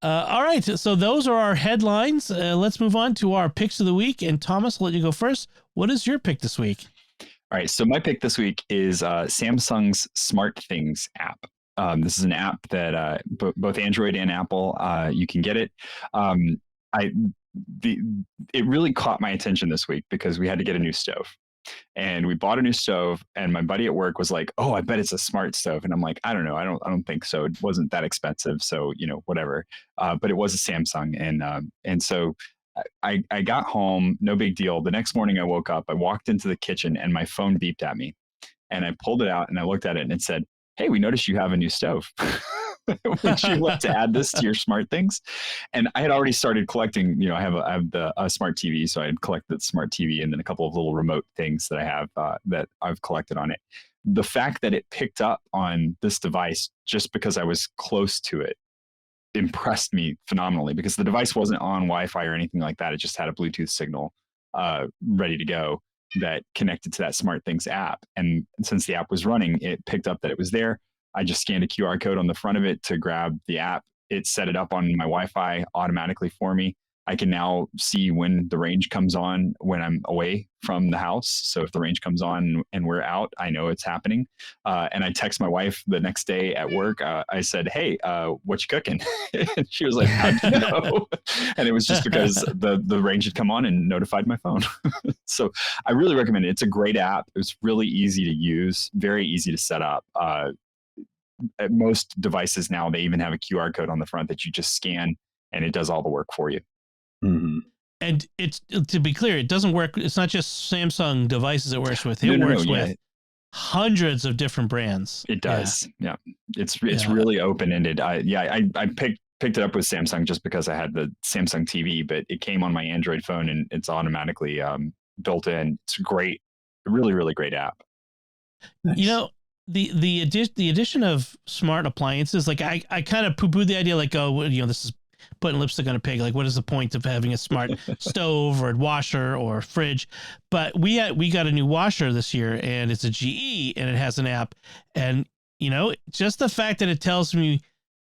All right, so those are our headlines. Let's move on to our picks of the week. And Thomas, I'll let you go first. What is your pick this week? All right, so my pick this week is Samsung's Smart Things app. This is an app that both Android and Apple, you can get it. It really caught my attention this week because we had to get a new stove. And we bought a new stove, and my buddy at work was like, "Oh, I bet it's a smart stove." And I'm like, "I don't know. I don't think so. It wasn't that expensive, so whatever." But it was a Samsung, and so I got home, no big deal. The next morning I woke up, I walked into the kitchen, and my phone beeped at me, and I pulled it out and I looked at it, and it said, "Hey, we noticed you have a new stove. Would you like to add this to your smart things?" And I had already started collecting, I have a smart TV. So I had collected the smart TV and then a couple of little remote things that I have that I've collected on it. The fact that it picked up on this device just because I was close to it impressed me phenomenally, because the device wasn't on Wi-Fi or anything like that. It just had a Bluetooth signal ready to go that connected to that Smart Things app. And since the app was running, it picked up that it was there. I just scanned a QR code on the front of it to grab the app. It set it up on my Wi-Fi automatically for me. I can now see when the range comes on when I'm away from the house. So if the range comes on and we're out, I know it's happening. And I text my wife the next day at work. I said, "Hey, what you cooking?" And she was like, "How'd you know?" And it was just because the range had come on and notified my phone. So I really recommend it. It's a great app. It was really easy to use, very easy to set up. At most devices now, they even have a QR code on the front that you just scan and it does all the work for you. Mm-hmm. And it's, to be clear, it doesn't work. It's not just Samsung devices it works with. It works with hundreds of different brands. It does. Yeah. It's really open-ended. I picked it up with Samsung just because I had the Samsung TV, but it came on my Android phone and it's automatically built in. It's great. Really, really great app. Nice. The addition of smart appliances, like I kind of poo-poo the idea, like, oh, this is putting lipstick on a pig. Like, what is the point of having a smart stove or washer or fridge? But we got a new washer this year, and it's a GE, and it has an app. And just the fact that it tells me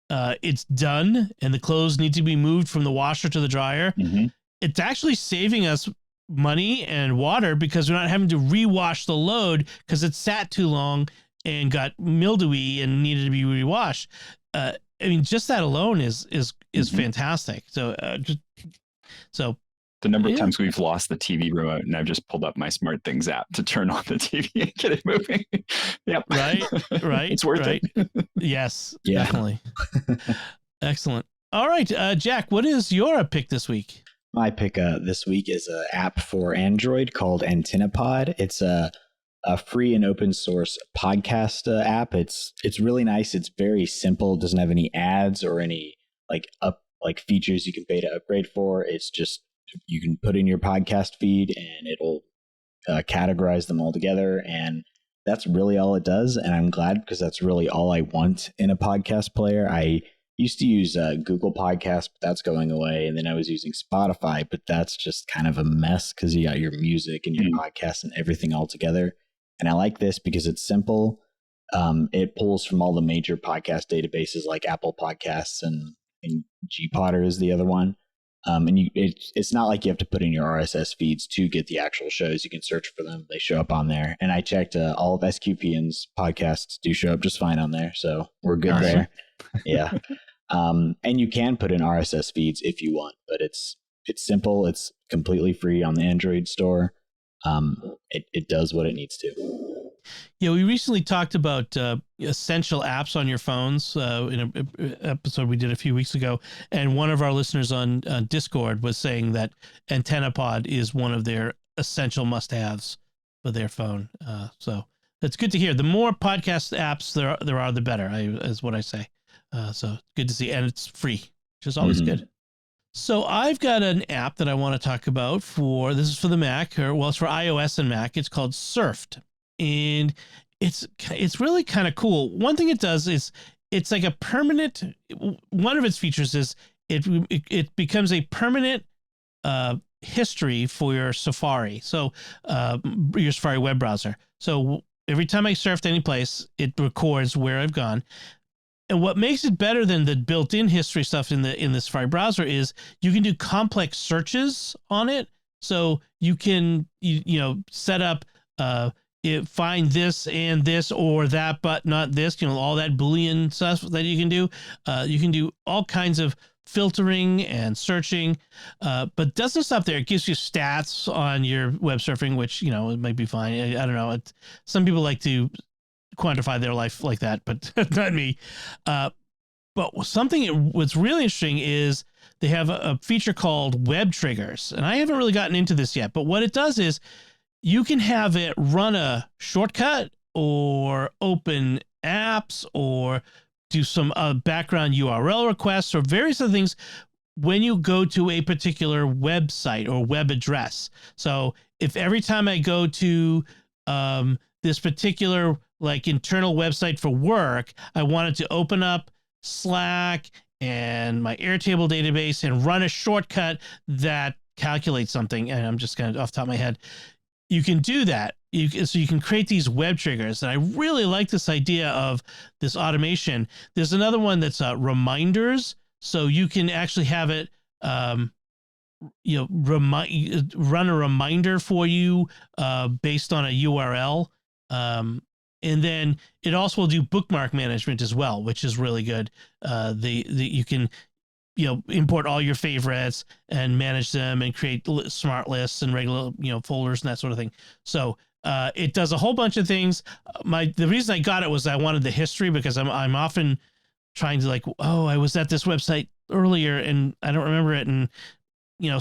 it's done and the clothes need to be moved from the washer to the dryer, it's actually saving us money and water because we're not having to rewash the load because it sat too long and got mildewy and needed to be rewashed. I mean, just that alone is fantastic. So the number of times we've lost the TV remote, and I've just pulled up my Smart Things app to turn on the TV and get it moving. Yep. Right. It's worth it. Yes, definitely. Excellent. All right, Jack, what is your pick this week? My pick this week is an app for Android called AntennaPod. It's a free and open source podcast app. It's really nice. It's very simple. Doesn't have any ads or any like like features you can pay to upgrade for. It's just, you can put in your podcast feed and it'll categorize them all together. And that's really all it does. And I'm glad, because that's really all I want in a podcast player. I used to use Google Podcasts, but that's going away. And then I was using Spotify, but that's just kind of a mess because you got your music and your podcast and everything all together. And I like this because it's simple. It pulls from all the major podcast databases like Apple Podcasts and Gpotter is the other one. And it's not like you have to put in your RSS feeds to get the actual shows. You can search for them. They show up on there. And I checked all of SQPN's podcasts do show up just fine on there. So we're good there. Yeah. And you can put in RSS feeds if you want, but it's simple. It's completely free on the Android store. It does what it needs to. Yeah, we recently talked about essential apps on your phones in an episode we did a few weeks ago, and one of our listeners on Discord was saying that AntennaPod is one of their essential must-haves for their phone. So that's good to hear. The more podcast apps there are, the better, is what I say. So good to see, and it's free, which is always good. So I've got an app that I want to talk about this is for the Mac, it's for iOS and Mac. It's called Surfed. And it's really kind of cool. One thing it does is it's like a permanent. One of its features is it becomes a permanent history for your Safari. So your Safari web browser. So every time I surfed any place, it records where I've gone. And what makes it better than the built-in history stuff in the Safari browser is you can do complex searches on it. So you can set up find this and this or that, but not this, all that Boolean stuff that you can do. You can do all kinds of filtering and searching, but doesn't stop there. It gives you stats on your web surfing, which, it might be fine. I don't know. Some people like to quantify their life like that, but not me. But what's really interesting is they have a feature called web triggers. And I haven't really gotten into this yet, but what it does is you can have it run a shortcut or open apps or do some background URL requests or various other things when you go to a particular website or web address. So if every time I go to this particular internal website for work, I wanted to open up Slack and my Airtable database and run a shortcut that calculates something, and I'm just kind of off the top of my head, you can do that. So you can create these web triggers. And I really like this idea of this automation. There's another one that's reminders. So you can actually have it, run a reminder for you based on a URL. And then it also will do bookmark management as well, which is really good. You can import all your favorites and manage them and create smart lists and regular, folders and that sort of thing. So it does a whole bunch of things. The reason I got it was I wanted the history, because I'm often trying to I was at this website earlier and I don't remember it. And,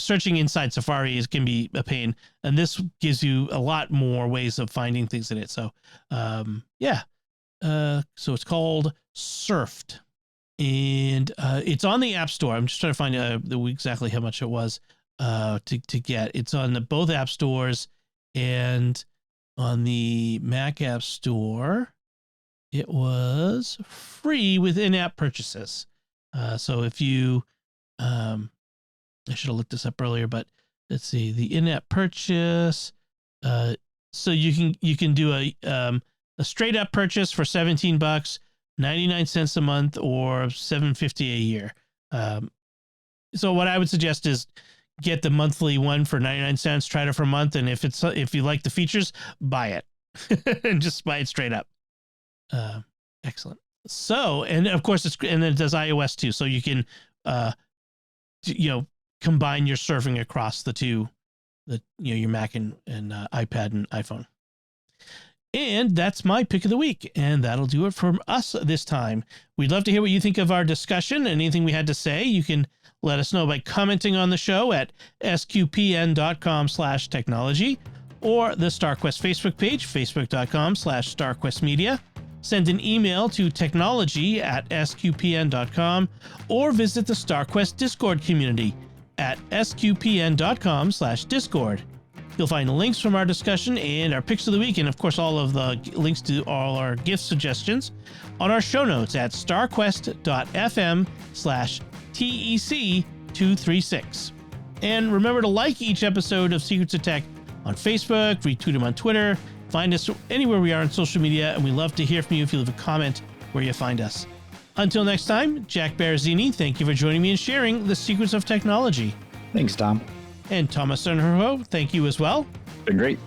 searching inside Safari can be a pain. And this gives you a lot more ways of finding things in it. So, so it's called Surfed. And it's on the App Store. I'm just trying to find exactly how much it was to get. It's on both App Stores, and on the Mac App Store, it was free with in-app purchases. So if you, I should have looked this up earlier, but let's see, the in-app purchase. So you can do a straight up purchase for $17. 99 cents a month or $7.50 a year. So what I would suggest is get the monthly one for 99 cents, try it for a month. And if you like the features, buy it and just buy it straight up. Excellent. So, and of course and then it does iOS too. So you can, combine your surfing across the two, your Mac and iPad and iPhone. And that's my pick of the week. And that'll do it from us this time. We'd love to hear what you think of our discussion. Anything we had to say, you can let us know by commenting on the show at sqpn.com/technology or the StarQuest Facebook page, facebook.com/StarQuestMedia. Send an email to technology@sqpn.com or visit the StarQuest Discord community at sqpn.com/discord. You'll find links from our discussion and our picks of the week, and of course all of the links to all our gift suggestions on our show notes at starquest.fm/TEC236. And remember to like each episode of Secrets of Tech on Facebook, retweet them on Twitter, find us anywhere we are on social media, and we love to hear from you if you leave a comment where you find us. Until next time, Jack Baruzzini, thank you for joining me and sharing the secrets of technology. Thanks, Tom. And Thomas Sanjurjo, thank you as well. Been great.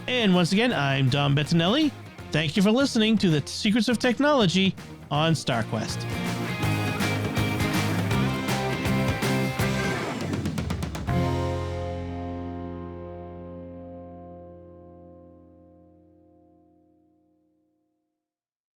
And once again, I'm Dom Bettinelli. Thank you for listening to the Secrets of Technology on StarQuest.